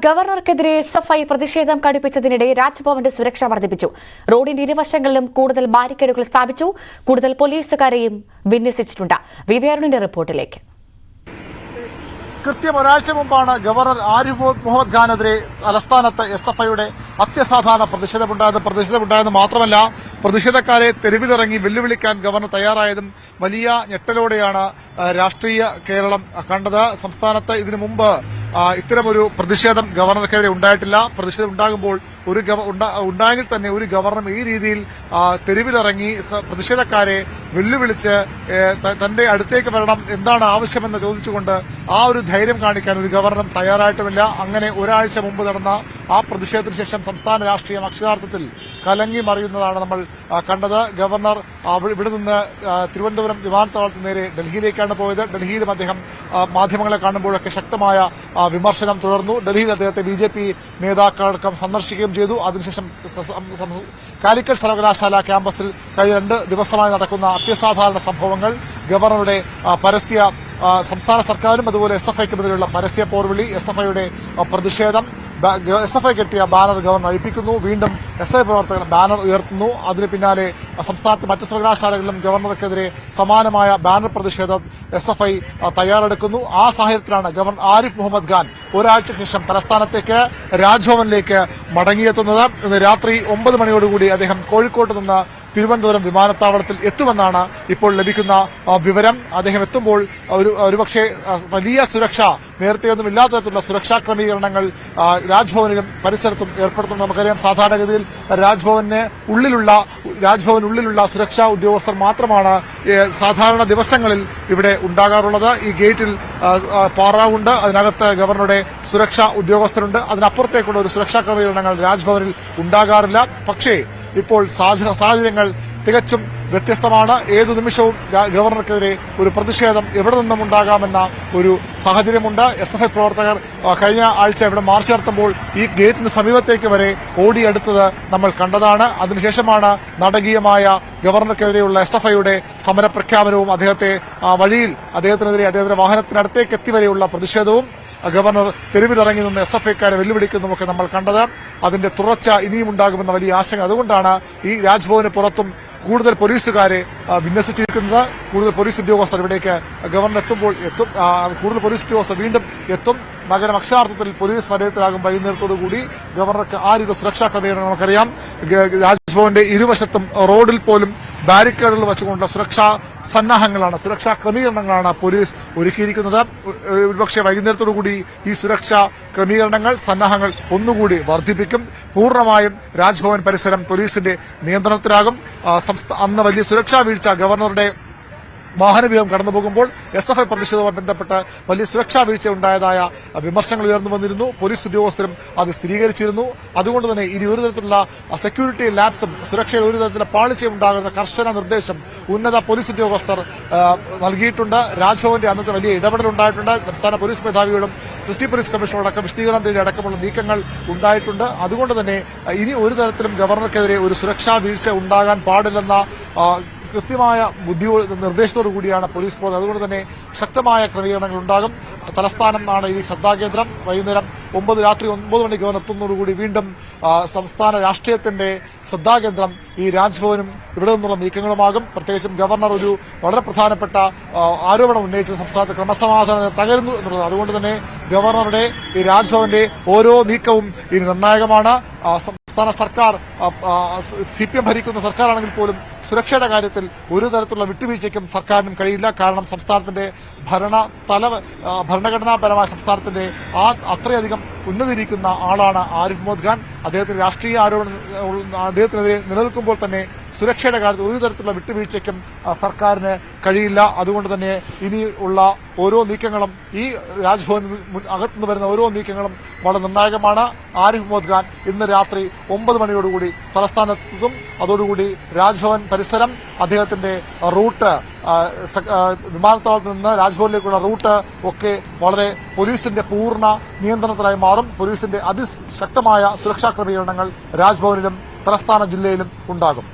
ഗവർണർക്കെതിരെ എസ്എഫ്ഐ പ്രതിഷേധം കടുപ്പിച്ചതിനിടെ രാജ്ഭവന്റെ സുരക്ഷ വർദ്ധിപ്പിച്ചു. റോഡിന്റെ ഇരുവശങ്ങളിലും കൂടുതൽ ബാരിക്കേഡുകൾ സ്ഥാപിച്ചു. കൂടുതൽ പോലീസുകാരെയും വിന്യസിച്ചിട്ടുണ്ട്. വിവേറിന്റെ റിപ്പോർട്ടിലേക്ക്. കൃത്യം ഒരാഴ്ച മുമ്പാണ് ഗവർണർ ആരിഫ് മുഹമ്മദ് ഖാനെതിരെ തലസ്ഥാനത്ത് എസ്എഫ്ഐയുടെ അത്യസാധാരണ പ്രതിഷേധമുണ്ടായത് മാത്രമല്ല, പ്രതിഷേധക്കാരെ തെരുവിലിറങ്ങി വെല്ലുവിളിക്കാൻ ഗവർണർ തയ്യാറായതും വലിയ ഞെട്ടലോടെയാണ് രാഷ്ട്രീയ കേരളം കണ്ടത്. സംസ്ഥാനത്ത് ഇതിനു മുമ്പ് ഇത്തരമൊരു പ്രതിഷേധം ഗവർണർക്കെതിരെ ഉണ്ടായിട്ടില്ല. പ്രതിഷേധം ഉണ്ടാകുമ്പോൾ ഉണ്ടായെങ്കിൽ തന്നെ ഒരു ഗവർണർ ഈ രീതിയിൽ തെരുവിലിറങ്ങി പ്രതിഷേധക്കാരെ വെല്ലുവിളിച്ച് തന്റെ അടുത്തേക്ക് വരണം, എന്താണ് ആവശ്യമെന്ന് ചോദിച്ചുകൊണ്ട് ആ ഒരു ധൈര്യം കാണിക്കാൻ ഒരു ഗവർണറും തയ്യാറായിട്ടുമില്ല. അങ്ങനെ ഒരാഴ്ച മുമ്പ് നടന്ന ആ പ്രതിഷേധത്തിന് ശേഷം സംസ്ഥാന രാഷ്ട്രീയം അക്ഷരാർത്ഥത്തിൽ കലങ്ങി മറിയുന്നതാണ് നമ്മൾ കണ്ടത്. ഗവർണർ ഇവിടെ നിന്ന് തിരുവനന്തപുരം വിമാനത്താവളത്തിന് നേരെ ഡൽഹിയിലേക്കാണ് പോയത്. ഡൽഹിയിലും അദ്ദേഹം മാധ്യമങ്ങളെ കാണുമ്പോഴൊക്കെ ശക്തമായ വിമർശനം തുടർന്നു. ഡൽഹിയിൽ അദ്ദേഹത്തെ ബിജെപി നേതാക്കളടക്കം സന്ദർശിക്കുകയും ചെയ്തു. അതിനുശേഷം കാലിക്കറ്റ് സർവകലാശാല ക്യാമ്പസിൽ കഴിഞ്ഞ 2 ദിവസമായി നടക്കുന്ന അത്യസാധാരണ സംഭവങ്ങൾ, ഗവർണറുടെ പരസ്യ സംസ്ഥാന സർക്കാരും അതുപോലെ എസ്എഫ്ഐക്കുമെതിരെയുള്ള പരസ്യ പോർവിളി, എസ്എഫ്ഐയുടെ പ്രതിഷേധം, എസ്എഫ്ഐ കെട്ടിയ ബാനർ ഗവർണർ അഴിപ്പിക്കുന്നു, വീണ്ടും എസ്ഐ പ്രവർത്തകർ ബാനർ ഉയർത്തുന്നു. അതിന് പിന്നാലെ സംസ്ഥാനത്തെ മറ്റ് സർവകലാശാലകളിലും ഗവർണർക്കെതിരെ സമാനമായ ബാനർ പ്രതിഷേധം എസ്എഫ്ഐ തയ്യാറെടുക്കുന്നു. ആ സാഹചര്യത്തിലാണ് ഗവർണർ ആരിഫ് മുഹമ്മദ് ഖാൻ ഒരാഴ്ചയ്ക്ക് ശേഷം തലസ്ഥാനത്തേക്ക് രാജ്ഭവനിലേക്ക് മടങ്ങിയെത്തുന്നത്. ഇന്ന് രാത്രി 9 മണിയോടുകൂടി അദ്ദേഹം കോഴിക്കോട്ട് നിന്ന് തിരുവനന്തപുരം വിമാനത്താവളത്തിൽ എത്തുമെന്നാണ് ഇപ്പോൾ ലഭിക്കുന്ന വിവരം. അദ്ദേഹം എത്തുമ്പോൾ ഒരുപക്ഷെ വലിയ സുരക്ഷ, നേരത്തെയൊന്നും ഇല്ലാത്ത തരത്തിലുള്ള സുരക്ഷാ ക്രമീകരണങ്ങൾ രാജ്ഭവനിലും പരിസരത്തും ഏർപ്പെടുത്തും. നമുക്കറിയാം, സാധാരണഗതിയിൽ രാജ്ഭവനുള്ളിലുള്ള സുരക്ഷാ ഉദ്യോഗസ്ഥർ മാത്രമാണ് സാധാരണ ദിവസങ്ങളിൽ ഇവിടെ ഉണ്ടാകാറുള്ളത്. ഈ ഗേറ്റിൽ പാറാവുണ്ട്, അതിനകത്ത് ഗവർണറുടെ സുരക്ഷാ ഉദ്യോഗസ്ഥരുണ്ട്. അതിനപ്പുറത്തേക്കുള്ള ഒരു സുരക്ഷാ ക്രമീകരണങ്ങൾ രാജ്ഭവനിൽ ഉണ്ടാകാറില്ല. പക്ഷേ ഇപ്പോൾ സാഹചര്യങ്ങൾ തികച്ചും വ്യത്യസ്തമാണ്. ഏതു നിമിഷവും ഗവർണർക്കെതിരെ ഒരു പ്രതിഷേധം എവിടെ നിന്നും ഉണ്ടാകാമെന്ന ഒരു സാഹചര്യമുണ്ട്. എസ്എഫ്ഐ പ്രവർത്തകർ കഴിഞ്ഞ ആഴ്ച ഇവിടെ മാർച്ച് നടത്തുമ്പോൾ ഈ ഗേറ്റിന് സമീപത്തേക്ക് വരെ ഓടിയെടുത്തത് നമ്മൾ കണ്ടതാണ്. അതിനുശേഷമാണ് നാടകീയമായ ഗവർണർക്കെതിരെയുള്ള എസ്എഫ്ഐയുടെ സമരപ്രഖ്യാപനവും അദ്ദേഹത്തിനെതിരെ വാഹനത്തിനടുത്തേക്ക് എത്തിവരെയുള്ള പ്രതിഷേധവും ഗവർണർ തെരുവിലിറങ്ങി നിന്ന് എസ്എഫ്ഐക്കാരെ വെല്ലുവിളിക്കുന്നതുമൊക്കെ നമ്മൾ കണ്ടത്. അതിന്റെ തുടർച്ച ഇനിയും ഉണ്ടാകുമെന്ന വലിയ ആശങ്ക. അതുകൊണ്ടാണ് ഈ രാജ്ഭവന് പുറത്തും കൂടുതൽ പോലീസുകാരെ വിന്യസിച്ചിരിക്കുന്നത്. കൂടുതൽ പോലീസ് ഉദ്യോഗസ്ഥർ ഇവിടേക്ക് ഗവർണർ എത്തുമ്പോൾ കൂടുതൽ പോലീസ് ഉദ്യോഗസ്ഥർ വീണ്ടും എത്തും. നഗരം അക്ഷരാർത്ഥത്തിൽ പോലീസ് വലയത്തിലാകും. വൈകുന്നേരത്തോടുകൂടി ഗവർണർക്ക് ആ രീതി സുരക്ഷാ ക്രമീകരണം നമുക്കറിയാം. രാജ്ഭവന്റെ ഇരുവശത്തും റോഡിൽ പോലും ബാരിക്കേഡുകൾ വെച്ചുകൊണ്ടുള്ള സുരക്ഷാ ക്രമീകരണങ്ങളാണ് പോലീസ് ഒരുക്കിയിരിക്കുന്നത്. ഒരുപക്ഷെ വൈകുന്നേരത്തോടുകൂടി ഈ സുരക്ഷാ ക്രമീകരണങ്ങൾ, സന്നാഹങ്ങൾ ഒന്നുകൂടി വർദ്ധിപ്പിക്കും. പൂർണ്ണമായും രാജ്ഭവൻ പരിസരം പോലീസിന്റെ നിയന്ത്രണത്തിലാകും. അന്ന് വലിയ സുരക്ഷാ വീഴ്ച, ഗവർണറുടെ വാഹനവ്യൂഹം കടന്നുപോകുമ്പോൾ എസ്എഫ്ഐ പ്രതിഷേധവുമായി ബന്ധപ്പെട്ട് വലിയ സുരക്ഷാ വീഴ്ച ഉണ്ടായതായ വിമർശനങ്ങൾ ഉയർന്നു വന്നിരുന്നു. പോലീസ് ഉദ്യോഗസ്ഥരും അത് സ്ഥിരീകരിച്ചിരുന്നു. അതുകൊണ്ട് തന്നെ ഇനി ഒരു തരത്തിലുള്ള സെക്യൂരിറ്റി ലാപ്സും സുരക്ഷയിൽ ഒരു തരത്തിലുള്ള പാളിച്ചയും ഉണ്ടാകുന്ന കർശന നിർദ്ദേശം ഉന്നത പോലീസ് ഉദ്യോഗസ്ഥർ നൽകിയിട്ടുണ്ട്. രാജ്ഭവന്റെ അന്നത്തെ വലിയ ഇടപെടലുണ്ടായിട്ടുണ്ട്. സംസ്ഥാന പോലീസ് മേധാവിയോടും സിറ്റി പോലീസ് കമ്മീഷനോടക്കം വിശദീകരണം തേടി അടക്കമുള്ള നീക്കങ്ങൾ ഉണ്ടായിട്ടുണ്ട്. അതുകൊണ്ട് തന്നെ ഇനി ഒരു തരത്തിലും ഗവർണർക്കെതിരെ ഒരു സുരക്ഷാ വീഴ്ച ഉണ്ടാകാൻ പാടില്ലെന്ന കൃത്യമായ നിർദ്ദേശത്തോടു കൂടിയാണ് പോലീസ് പോകുന്നത്. അതുകൊണ്ട് തന്നെ ശക്തമായ ക്രമീകരണങ്ങൾ ഉണ്ടാകും. തലസ്ഥാനമാണ് ഈ ശ്രദ്ധാകേന്ദ്രം. വൈകുന്നേരം രാത്രി 9 മണി ഗവർണർ എത്തുന്നതോടുകൂടി വീണ്ടും സംസ്ഥാന രാഷ്ട്രീയത്തിന്റെ ശ്രദ്ധാകേന്ദ്രം ഈ രാജ്ഭവനും ഇവിടെ നിന്നുള്ള നീക്കങ്ങളുമാകും. പ്രത്യേകിച്ചും ഗവർണർ ഒരു വളരെ പ്രധാനപ്പെട്ട ആരോപണം ഉന്നയിച്ചത് സംസ്ഥാനത്ത് ക്രമസമാധാനം തകരുന്നു എന്നുള്ളത്. അതുകൊണ്ട് തന്നെ ഗവർണറുടെ ഈ രാജ്ഭവന്റെ ഓരോ നീക്കവും ഇനി നിർണായകമാണ്. സംസ്ഥാന സർക്കാർ CPM ഭരിക്കുന്ന സർക്കാരാണെങ്കിൽ പോലും സുരക്ഷയുടെ കാര്യത്തിൽ ഒരു തരത്തിലുള്ള വിട്ടുവീഴ്ചയ്ക്കും സർക്കാരിനും കഴിയില്ല. കാരണം സംസ്ഥാനത്തിന്റെ ഭരണഘടനാപരമായ സംസ്ഥാനത്തിന്റെ അത്രയധികം ഉന്നതിയിരിക്കുന്ന ആളാണ് ആരിഫ് മുഹമ്മദ് ഖാൻ. അദ്ദേഹത്തിന് രാഷ്ട്രീയ ആരോപണം അദ്ദേഹത്തിനെതിരെ നിലനിൽക്കുമ്പോൾ തന്നെ സുരക്ഷയുടെ കാര്യത്തിൽ ഒരു തരത്തിലുള്ള വിട്ടുവീഴ്ചയ്ക്കും സർക്കാരിന് കഴിയില്ല. അതുകൊണ്ട് തന്നെ ഇനി ഉള്ള ഓരോ നീക്കങ്ങളും, ഈ രാജ്ഭവനിൽ അകത്തുനിന്ന് വരുന്ന ഓരോ നീക്കങ്ങളും വളരെ നിർണായകമാണ്. ആരിഫ് മുഹമ്മദ് ഖാൻ ഇന്ന് രാത്രി 9 മണിയോടുകൂടി തലസ്ഥാനത്തെത്തും. അതോടുകൂടി രാജ്ഭവൻ പരിസരം, അദ്ദേഹത്തിന്റെ റൂട്ട്, വിമാനത്താവളത്തിൽ നിന്ന് രാജ്ഭവനിലേക്കുള്ള റൂട്ട് ഒക്കെ വളരെ പോലീസിന്റെ പൂർണ്ണ നിയന്ത്രണത്തിലായി മാറും. പോലീസിന്റെ അതിശക്തമായ സുരക്ഷാ ക്രമീകരണങ്ങൾ രാജ്ഭവനിലും തലസ്ഥാന ജില്ലയിലും ഉണ്ടാകും.